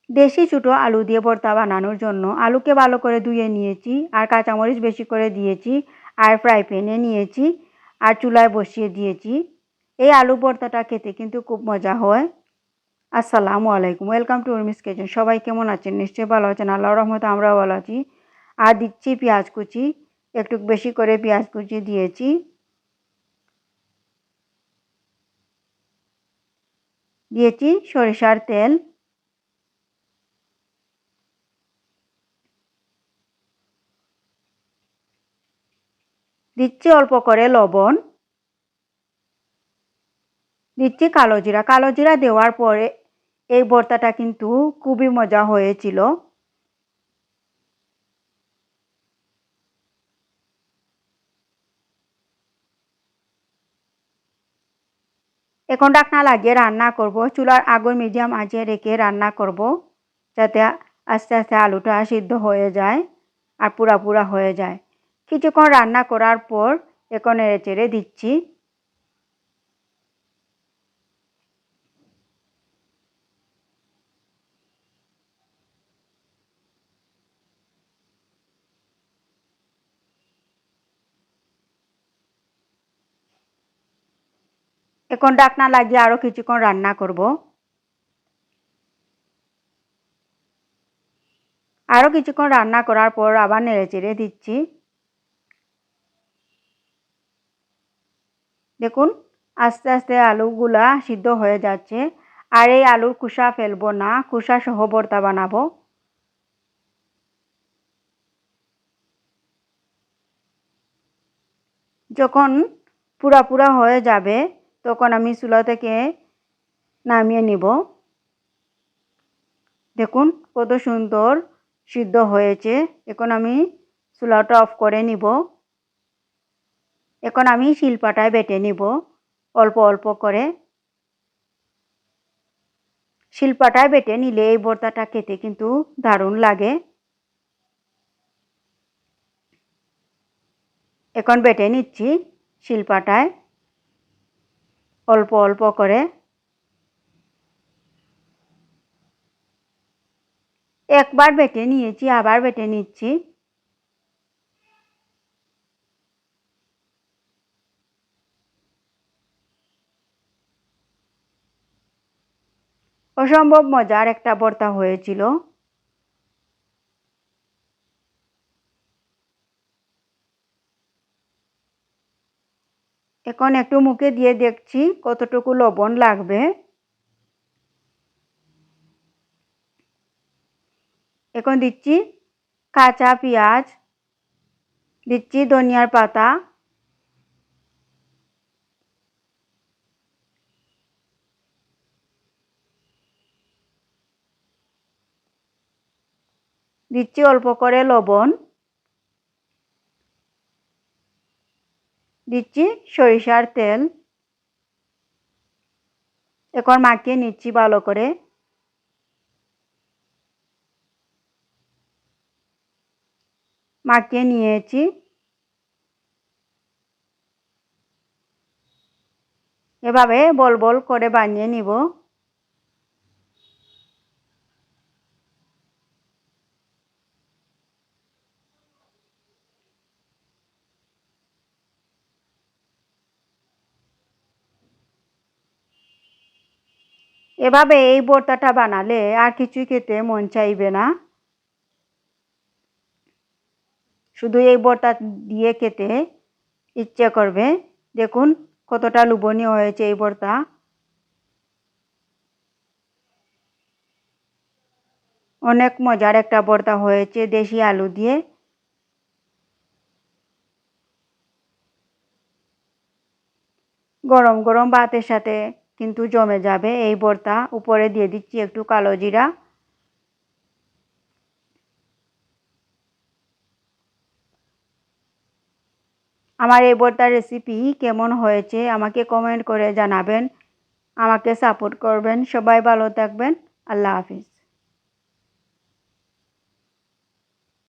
দেশি ছোটো আলু দিয়ে ভর্তা বানানোর জন্য আলুকে ভালো করে ধুয়ে নিয়েছি, আর কাঁচামরিচ বেশি করে দিয়েছি, আর ফ্রাই প্যানে নিয়েছি, আর চুলায় বসিয়ে দিয়েছি। এই আলু ভর্তাটা খেতে কিন্তু খুব মজা হয়। আসসালামু আলাইকুম, ওয়েলকাম টু উর্মিস কিচেন। সবাই কেমন আছেন? নিশ্চয়ই ভালো আছেন। আল্লাহর রহমতে আমরাও ভালো আছি। আর দিচ্ছি পেঁয়াজ কুচি, একটু বেশি করে পেঁয়াজ কুচি দিয়েছি। দিয়েছি সরিষার তেল, দিচ্ছি অল্প করে লবণ, দিচ্ছি কালো জিরা। কালো জিরা দেওয়ার পরে এই ভর্তাটা কিন্তু খুবই মজা হয়েছিল। এখন ঢাকনা লাগিয়ে রান্না করব। চুলার আগুন মিডিয়াম আঁচে রেখে রান্না করব, যাতে আস্তে আস্তে আলুটা সিদ্ধ হয়ে যায় আর পুরা হয়ে যায়। কিছুক্ষণ রান্না করার পর এখন নেড়ে চেড়ে দিচ্ছি। এখন ঢাকনা লাগিয়ে আরও কিছুক্ষণ রান্না করব। আরও কিছুক্ষণ রান্না করার পর আবার নেড়ে চেড়ে দিচ্ছি। দেখুন আস্তে আস্তে আলুগুলা সিদ্ধ হয়ে যাচ্ছে। আর এই আলুর খোসা ফেলবো না, খোসা সহ ভর্তা বানাবো। যখন পুরা হয়ে যাবে তখন আমি চুলা থেকে নামিয়ে নিব। দেখুন কত সুন্দর সিদ্ধ হয়েছে। এখন আমি চুলাটা অফ করে নিব। এখন আমি শিলপাটায় বেটে নিব অল্প অল্প করে। শিলপাটায় বেটে নিলে এই ভর্তাটা খেতে কিন্তু দারুণ লাগে। এখন বেটে নিচ্ছি শিলপাটায় অল্প অল্প করে। একবার বেটে নিয়েছি, আবার বেটে নিচ্ছি। অসম্ভব মজার একটা ভর্তা হয়েছিল। এখন একটু মুখে দিয়ে দেখছি কতটুকু লবণ লাগবে। এখন দিচ্ছি কাঁচা পেঁয়াজ, দিচ্ছি ধনিয়ার পাতা, দিচ্ছি অল্প করে লবণ, দিচ্ছি সরিষার তেল। এখন মাখিয়ে নিচ্ছি ভালো করে। মাখিয়ে নিয়েছি। এভাবে বল বল করে বানিয়ে নিব। এভাবে এই ভর্তাটা বানালে আর কিছুই খেতে মন চাইবে না, শুধু এই ভর্তা দিয়ে খেতে ইচ্ছে করবে। দেখুন কতটা লোভনীয় হয়েছে এই ভর্তা। অনেক মজার একটা ভর্তা হয়েছে দেশি আলু দিয়ে। গরম গরম ভাতের সাথে কিন্তু জমে যাবে এই ভর্তা। উপরে দিয়ে দিচ্ছি একটু কালো জিরা। আমার এই ভর্তার রেসিপি কেমন হয়েছে আমাকে কমেন্ট করে জানাবেন। আমাকে সাপোর্ট করবেন। সবাই ভালো থাকবেন। আল্লাহ হাফিজ।